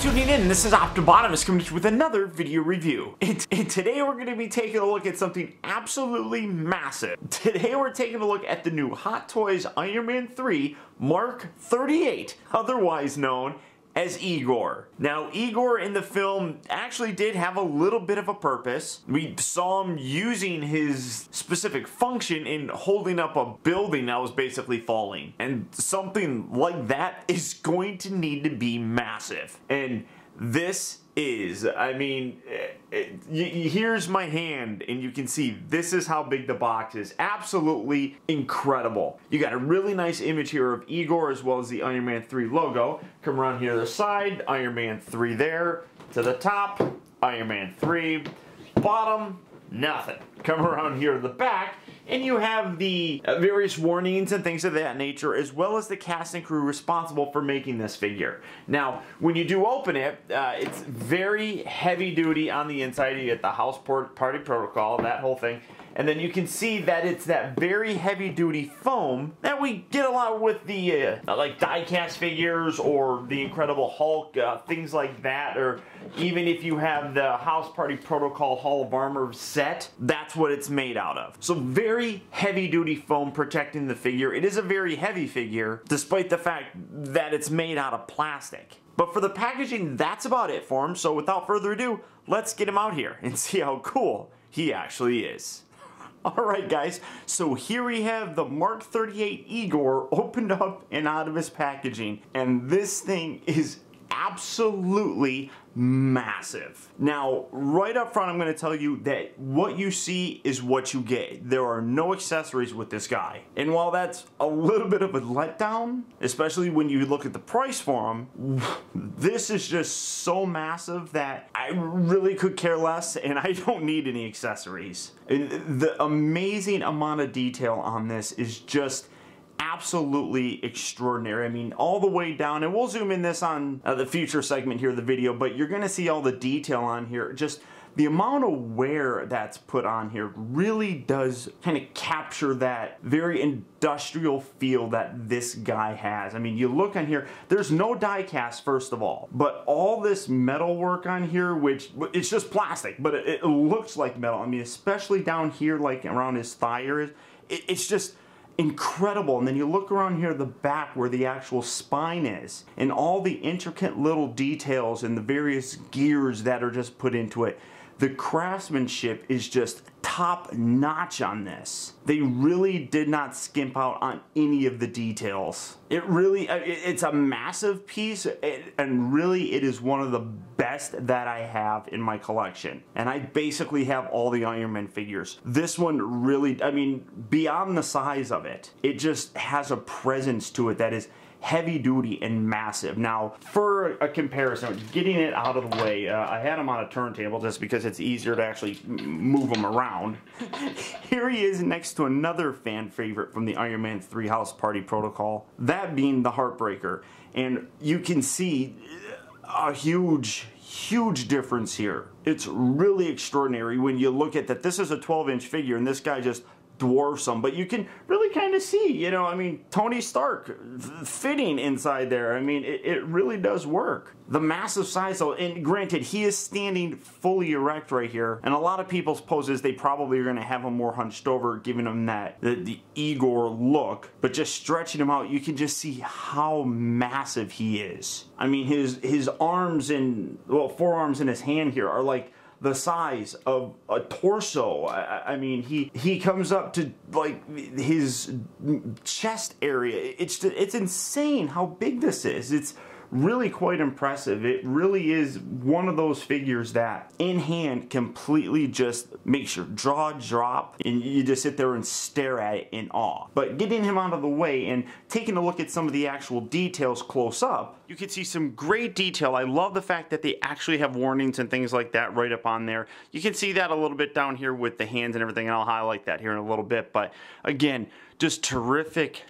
tuning in. This is Optibotimus coming to you with another video review. And today we're going to be taking a look at something absolutely massive. Today we're taking a look at the new Hot Toys Iron Man 3 Mark 38, otherwise known as Igor. Now, Igor in the film actually did have a little bit of a purpose. We saw him using his specific function in holding up a building that was basically falling. And something like that is going to need to be massive. And this is, I mean, here's my hand and you can see this is how big the box is. Absolutely incredible. You got a really nice image here of Igor as well as the Iron Man 3 logo. Come around here to the side, Iron Man 3 there. To the top, Iron Man 3. Bottom, nothing. Come around here to the back and you have the various warnings and things of that nature, as well as the cast and crew responsible for making this figure. Now, when you do open it, it's very heavy duty on the inside. You get the house party protocol, that whole thing. And then you can see that it's that very heavy duty foam that we get a lot with the like die-cast figures or the Incredible Hulk, things like that, or even if you have the House Party Protocol Hall of Armor set, that's what it's made out of. So very heavy duty foam protecting the figure. It is a very heavy figure, despite the fact that it's made out of plastic. But for the packaging, that's about it for him. So without further ado, let's get him out here and see how cool he actually is. Alright guys, so here we have the Mark 38 Igor opened up and out of his packaging, and this thing is absolutely massive. Now, right up front, I'm going to tell you that what you see is what you get. There are no accessories with this guy. And while that's a little bit of a letdown, especially when you look at the price for him, this is just so massive that I really could care less and I don't need any accessories. And the amazing amount of detail on this is just absolutely extraordinary. I mean, all the way down, and we'll zoom in this on the future segment here of the video, but you're going to see all the detail on here. Just the amount of wear that's put on here really does kind of capture that very industrial feel that this guy has. I mean, you look on here, there's no die cast first of all, but all this metal work on here, which it's just plastic, but it looks like metal. I mean, especially down here, like around his thigh area, it's just incredible. And then you look around here at the back where the actual spine is and all the intricate little details and the various gears that are just put into it. The craftsmanship is just top notch on this. They really did not skimp out on any of the details. It really, it's a massive piece, and really it is one of the best that I have in my collection. And I basically have all the Iron Man figures. This one really, I mean, beyond the size of it, it just has a presence to it that is heavy duty and massive. Now, for a comparison, getting it out of the way, I had him on a turntable just because it's easier to actually move him around. Here he is next to another fan favorite from the Iron Man 3 House Party Protocol, that being the Heartbreaker. And you can see a huge difference here. It's really extraordinary when you look at that. This is a 12-inch figure and this guy just dwarfs them, but you can really kind of see, you know, I mean, Tony Stark fitting inside there. I mean, it really does work. The massive size though, and granted, he is standing fully erect right here, and a lot of people's poses, they probably are going to have him more hunched over, giving him that, the Igor look, but just stretching him out, you can just see how massive he is. I mean, his arms and, well, forearms in his hand here are like the size of a torso. I mean, he comes up to like his chest area. It's insane how big this is. It's really quite impressive. It really is one of those figures that in hand completely just makes your jaw drop and you just sit there and stare at it in awe. But getting him out of the way and taking a look at some of the actual details close up, you can see some great detail. I love the fact that they actually have warnings and things like that right up on there. You can see that a little bit down here with the hands and everything, and I'll highlight that here in a little bit. But again, just terrific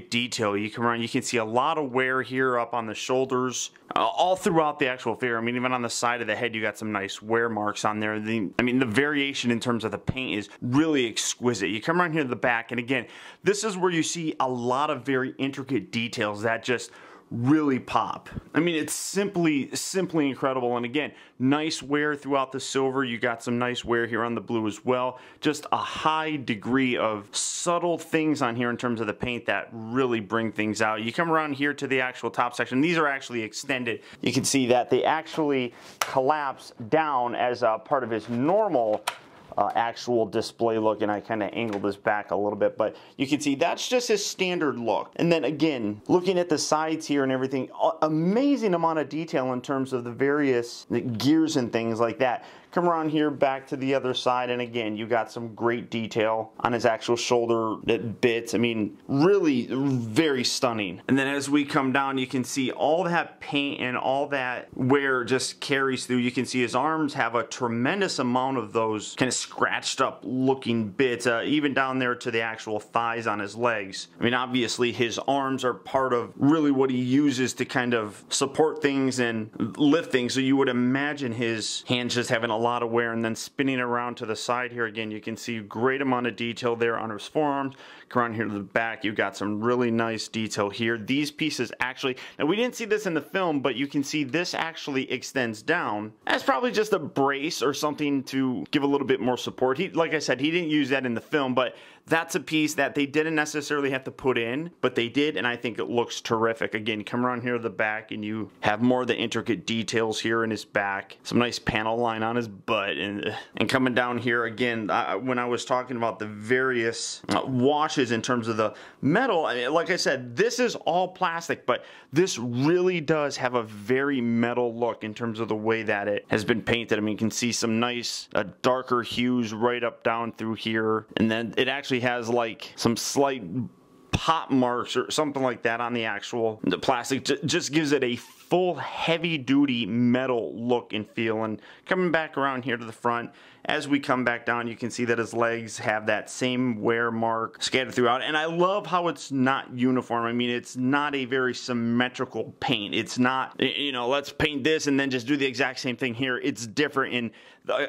detail. You come around, you can see a lot of wear here up on the shoulders, all throughout the actual figure. I mean, even on the side of the head, you got some nice wear marks on there. I mean, the variation in terms of the paint is really exquisite. You come around here to the back, and again, this is where you see a lot of very intricate details that just really pop. I mean, it's simply incredible. And again, nice wear throughout the silver. You got some nice wear here on the blue as well. Just a high degree of subtle things on here in terms of the paint that really bring things out. You come around here to the actual top section. These are actually extended. You can see that they actually collapse down as a part of his normal actual display look, and I kind of angled this back a little bit, but you can see that's just his standard look. And then again, looking at the sides here and everything, amazing amount of detail in terms of the various gears and things like that. Come around here back to the other side, and again, you got some great detail on his actual shoulder bits. I mean, really very stunning. And then as we come down, you can see all that paint and all that wear just carries through. You can see his arms have a tremendous amount of those kind of scratched up looking bits, even down there to the actual thighs on his legs. I mean, obviously his arms are part of really what he uses to kind of support things and lift things, so you would imagine his hands just having a lot of wear. And then spinning around to the side here again, you can see a great amount of detail there on his forearms. Come around here to the back, you got some really nice detail here. These pieces actually, now we didn't see this in the film, but you can see this actually extends down. That's probably just a brace or something to give a little bit more support. Like I said, he didn't use that in the film, but that's a piece that they didn't necessarily have to put in, but they did, and I think it looks terrific. Again, come around here to the back, and you have more of the intricate details here in his back. Some nice panel line on his butt, and coming down here again, when I was talking about the various washes in terms of the metal, I mean, like I said, this is all plastic, but this really does have a very metal look in terms of the way that it has been painted. I mean, you can see some nice darker hues right up down through here, and then it actually has like some slight pop marks or something like that on the plastic. Just gives it a full heavy duty metal look and feel. And coming back around here to the front, as we come back down, you can see that his legs have that same wear mark scattered throughout. And I love how it's not uniform. I mean, it's not a very symmetrical paint. It's not, you know, let's paint this and then just do the exact same thing here. It's different. And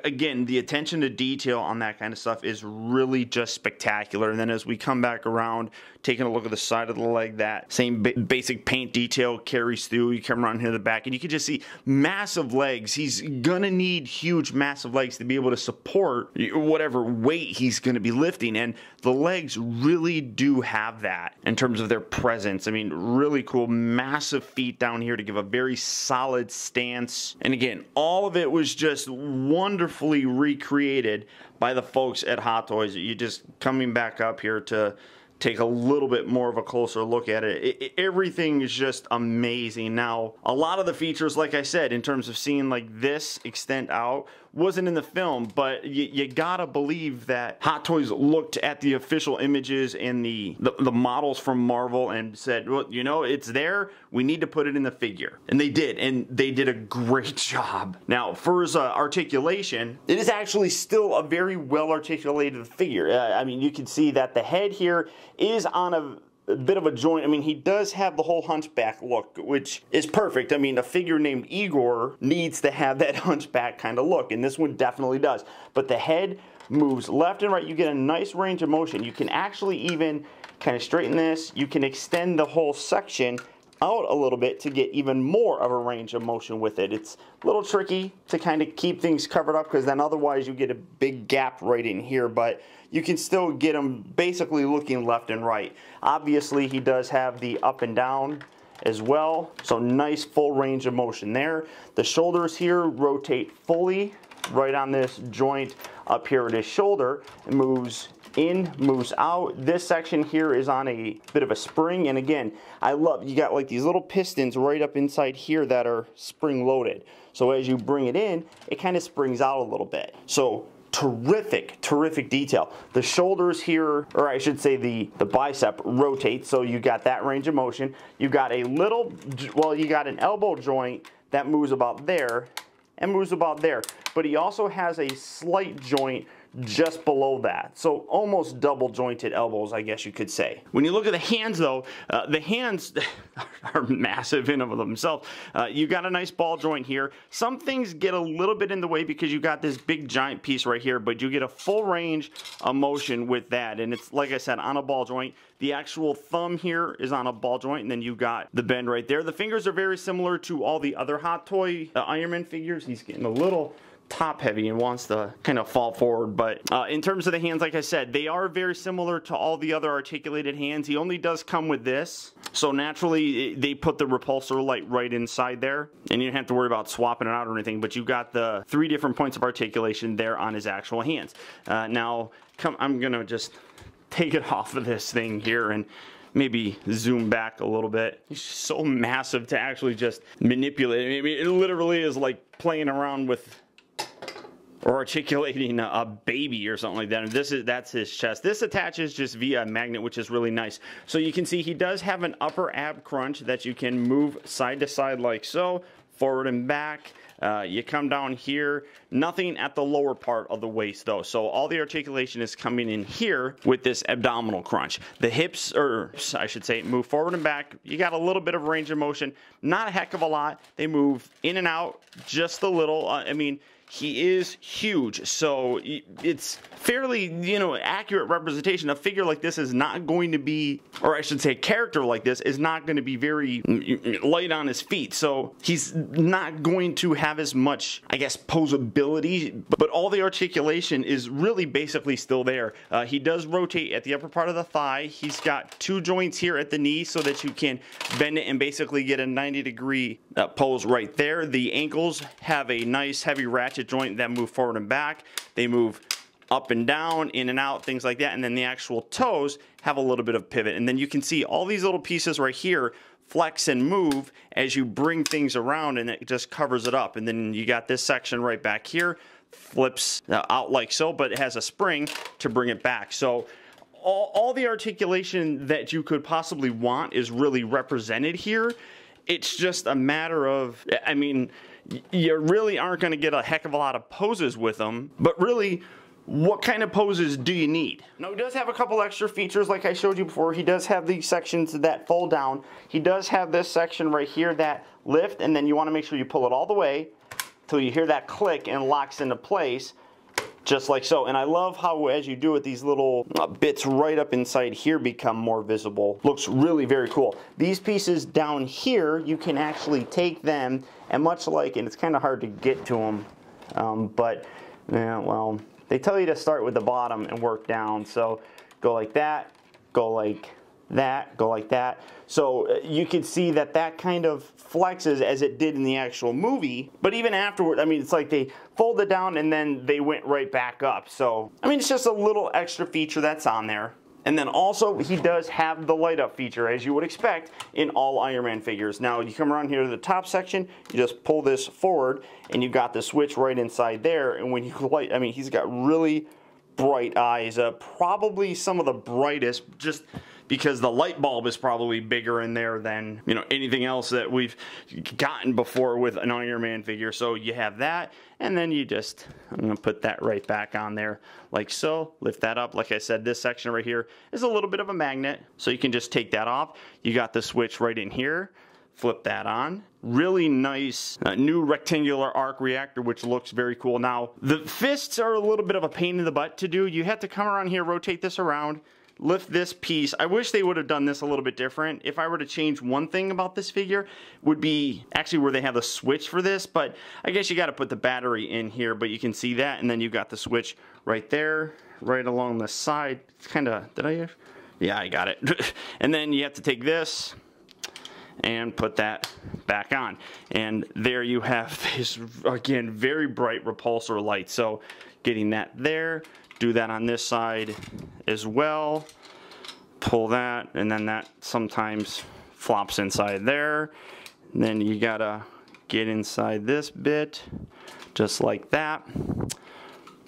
again, the attention to detail on that kind of stuff is really just spectacular. And then as we come back around, taking a look at the side of the leg, that same basic paint detail carries through. You come around here to the back, and you can just see massive legs. He's gonna need huge, massive legs to be able to support whatever weight he's gonna be lifting, and the legs really do have that in terms of their presence. I mean, really cool, massive feet down here to give a very solid stance. And again, all of it was just wonderfully recreated by the folks at Hot Toys. You just coming back up here to take a little bit more of a closer look at it. Everything is just amazing. Now, a lot of the features, like I said, in terms of seeing like this extend out, wasn't in the film, but you gotta believe that Hot Toys looked at the official images and the models from Marvel and said, well, you know, it's there, we need to put it in the figure. And they did, and they did a great job. Now, for his articulation, it is actually still a very well articulated figure. I mean, you can see that the head here is on a bit of a joint. I mean, he does have the whole hunchback look, which is perfect. I mean, a figure named Igor needs to have that hunchback kind of look, and this one definitely does. But the head moves left and right. You get a nice range of motion. You can actually even kind of straighten this. You can extend the whole section out a little bit to get even more of a range of motion with it. It's a little tricky to kind of keep things covered up, because then otherwise you get a big gap right in here, but you can still get him basically looking left and right. Obviously, he does have the up and down as well, so nice full range of motion there. The shoulders here rotate fully right on this joint up here at his shoulder. It moves in, moves out. This section here is on a bit of a spring, and again, I love, you got like these little pistons right up inside here that are spring loaded. So as you bring it in, it kind of springs out a little bit. So terrific, terrific detail. The shoulders here, or I should say the bicep rotates, so you got that range of motion. You got a little, well, you got an elbow joint that moves about there and moves about there, but he also has a slight joint just below that. So almost double jointed elbows, I guess you could say. When you look at the hands though, the hands are massive in and of themselves. You got a nice ball joint here. Some things get a little bit in the way because you got this big giant piece right here, but you get a full range of motion with that. And it's, like I said, on a ball joint. The actual thumb here is on a ball joint, and then you got the bend right there. The fingers are very similar to all the other Hot Toy Iron Man figures. He's getting a little top heavy and wants to kind of fall forward, but in terms of the hands, like I said, they are very similar to all the other articulated hands. He only does come with this, so naturally they put the repulsor light right inside there, and you don't have to worry about swapping it out or anything, but you got the 3 different points of articulation there on his actual hands. Now I'm gonna just take it off of this thing here and maybe zoom back a little bit. He's so massive to actually just manipulate. I mean, it literally is like playing around with or articulating a baby or something like that. And that's his chest. This attaches just via a magnet, which is really nice. So you can see he does have an upper ab crunch that you can move side to side like so, forward and back. You come down here, nothing at the lower part of the waist though. So all the articulation is coming in here with this abdominal crunch. The hips, or I should say, move forward and back. You got a little bit of range of motion, not a heck of a lot. They move in and out just a little. I mean, he is huge, so it's fairly, you know, accurate representation. A figure like this is not going to be, or I should say a character like this is not going to be very light on his feet, so he's not going to have as much, I guess, posability, but all the articulation is really basically still there. He does rotate at the upper part of the thigh. He's got 2 joints here at the knee so that you can bend it and basically get a 90-degree pose right there. The ankles have a nice heavy ratchet joint that move forward and back. They move up and down, in and out, things like that. And then the actual toes have a little bit of pivot. And then you can see all these little pieces right here flex and move as you bring things around, and it just covers it up. And then you got this section right back here, flips out like so, but it has a spring to bring it back. So all the articulation that you could possibly want is really represented here. It's just a matter of, I mean, you really aren't going to get a heck of a lot of poses with them, but really, what kind of poses do you need? Now, he does have a couple extra features like I showed you before. He does have these sections that fold down. He does have this section right here that lift, and then you want to make sure you pull it all the way till you hear that click and locks into place. Just like so. And I love how as you do it, these little bits right up inside here become more visible. Looks really very cool. These pieces down here, you can actually take them, and much like, and it's kind of hard to get to them, but yeah, well, they tell you to start with the bottom and work down. So go like that, go like that, go like that. So you can see that that kind of flexes as it did in the actual movie, but even afterward, I mean, it's like they folded down and then they went right back up. So, I mean, it's just a little extra feature that's on there. And then also, he does have the light up feature, as you would expect in all Iron Man figures. Now, you come around here to the top section, you just pull this forward, and you've got the switch right inside there, and when you light, I mean, he's got really bright eyes, probably some of the brightest, just because the light bulb is probably bigger in there than, you know, anything else that we've gotten before with an Iron Man figure. So you have that, and then you just, I'm going to put that right back on there like so, lift that up. Like I said, this section right here is a little bit of a magnet, so you can just take that off. You got the switch right in here. Flip that on. Really nice new rectangular arc reactor, which looks very cool. Now, the fists are a little bit of a pain in the butt to do. You have to come around here, rotate this around, lift this piece. I wish they would have done this a little bit different. If I were to change one thing about this figure, would be actually where they have the switch for this, but I guess you got to put the battery in here, but you can see that, and then you've got the switch right there, right along the side. It's kind of, did I? Yeah, I got it. And then you have to take this and put that back on, and there you have this, again, very bright repulsor light. So getting that there, do that on this side as well, pull that, and then that sometimes flops inside there, and then you gotta get inside this bit just like that,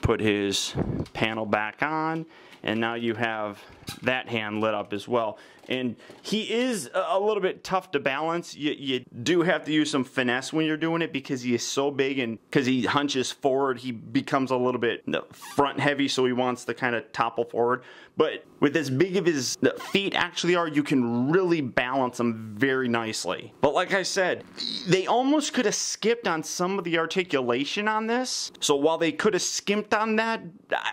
put his panel back on, and now you have that hand lit up as well. And he is a little bit tough to balance. You do have to use some finesse when you're doing it because he is so big, and because he hunches forward, he becomes a little bit front heavy, so he wants to kind of topple forward. But with as big of his feet actually are, you can really balance him very nicely. But like I said, they almost could have skipped on some of the articulation on this. So while they could have skimped on that,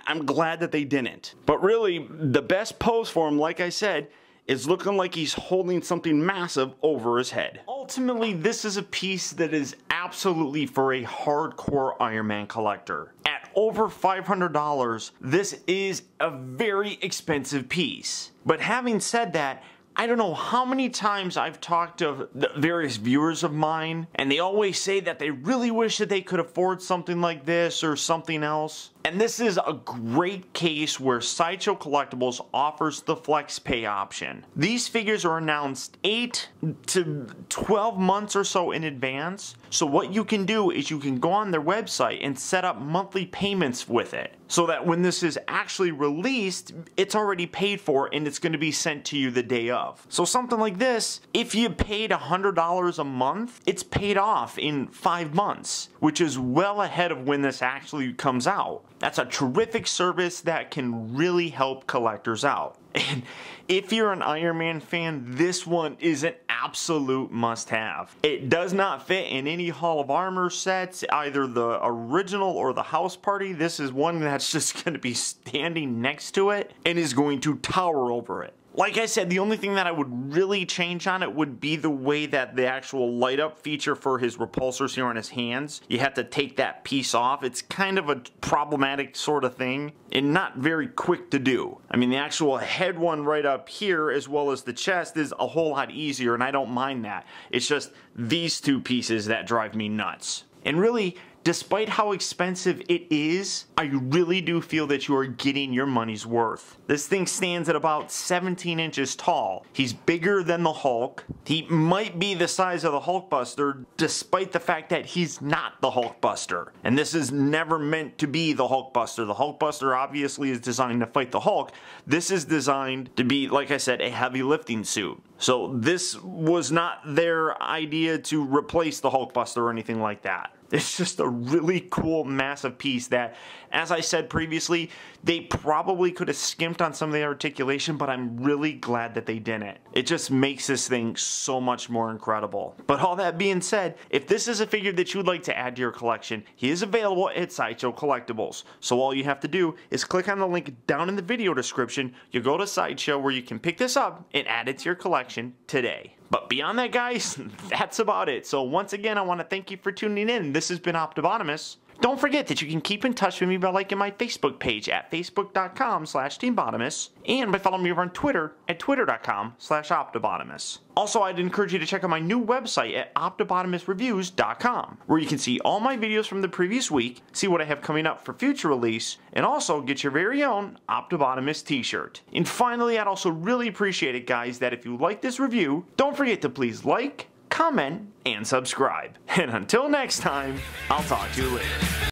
I'm glad that they didn't. But really, the best pose for him, like I said, is looking like he's holding something massive over his head. Ultimately, this is a piece that is absolutely for a hardcore Iron Man collector. At over $500, this is a very expensive piece. But having said that, I don't know how many times I've talked to the various viewers of mine, and they always say that they really wish that they could afford something like this or something else. And this is a great case where Sideshow Collectibles offers the flex pay option. These figures are announced 8 to 12 months or so in advance. So what you can do is you can go on their website and set up monthly payments with it, so that when this is actually released, it's already paid for and it's going to be sent to you the day of. So something like this, if you paid $100 a month, it's paid off in 5 months, which is well ahead of when this actually comes out. That's a terrific service that can really help collectors out. And if you're an Iron Man fan, this one is an absolute must-have. It does not fit in any Hall of Armor sets, either the original or the House Party. This is one that's just going to be standing next to it and is going to tower over it. Like I said, the only thing that I would really change on it would be the way that the actual light up feature for his repulsors here on his hands, you have to take that piece off. It's kind of a problematic sort of thing and not very quick to do. I mean, the actual head one right up here as well as the chest is a whole lot easier, and I don't mind that. It's just these two pieces that drive me nuts. And really, despite how expensive it is, I really do feel that you are getting your money's worth. This thing stands at about 17 inches tall. He's bigger than the Hulk. He might be the size of the Hulkbuster, despite the fact that he's not the Hulkbuster. And this is never meant to be the Hulkbuster. The Hulkbuster obviously is designed to fight the Hulk. This is designed to be, like I said, a heavy lifting suit. So this was not their idea to replace the Hulkbuster or anything like that. It's just a really cool, massive piece that, as I said previously, they probably could have skimped on some of the articulation, but I'm really glad that they didn't. It just makes this thing so much more incredible. But all that being said, if this is a figure that you'd like to add to your collection, he is available at Sideshow Collectibles. So all you have to do is click on the link down in the video description. You go to Sideshow where you can pick this up and add it to your collection today. But beyond that, guys, that's about it. So once again, I want to thank you for tuning in. This has been Optibotimus. Don't forget that you can keep in touch with me by liking my Facebook page at facebook.com/TeamBotimus and by following me over on Twitter at twitter.com/Optibotimus. Also, I'd encourage you to check out my new website at optibotimusreviews.com, where you can see all my videos from the previous week, see what I have coming up for future release, and also get your very own Optibotimus t-shirt. And finally, I'd also really appreciate it, guys, that if you like this review, don't forget to please like, comment, and subscribe. And until next time, I'll talk to you later.